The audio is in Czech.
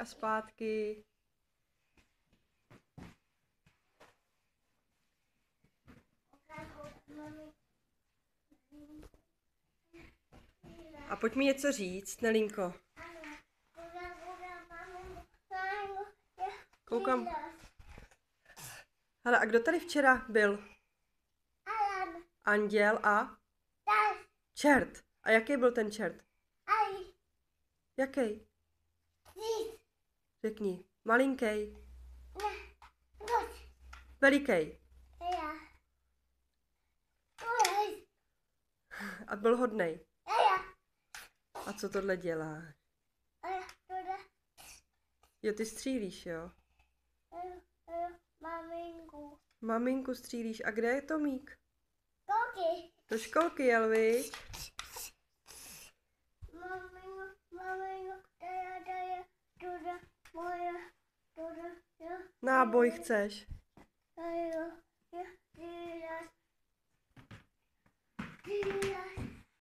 a zpátky. A pojď mi něco říct, Nelinko. Koukám. Hele, a kdo tady včera byl? Anděl a? Čert. A jaký byl ten čert? Jaký? Řekni. Malinký. Veliký. A byl hodnej. A co tohle dělá? Jo, ty střílíš, jo? Maminku střílíš. A kde je Tomík? Do školky jel, viď? Náboj chceš?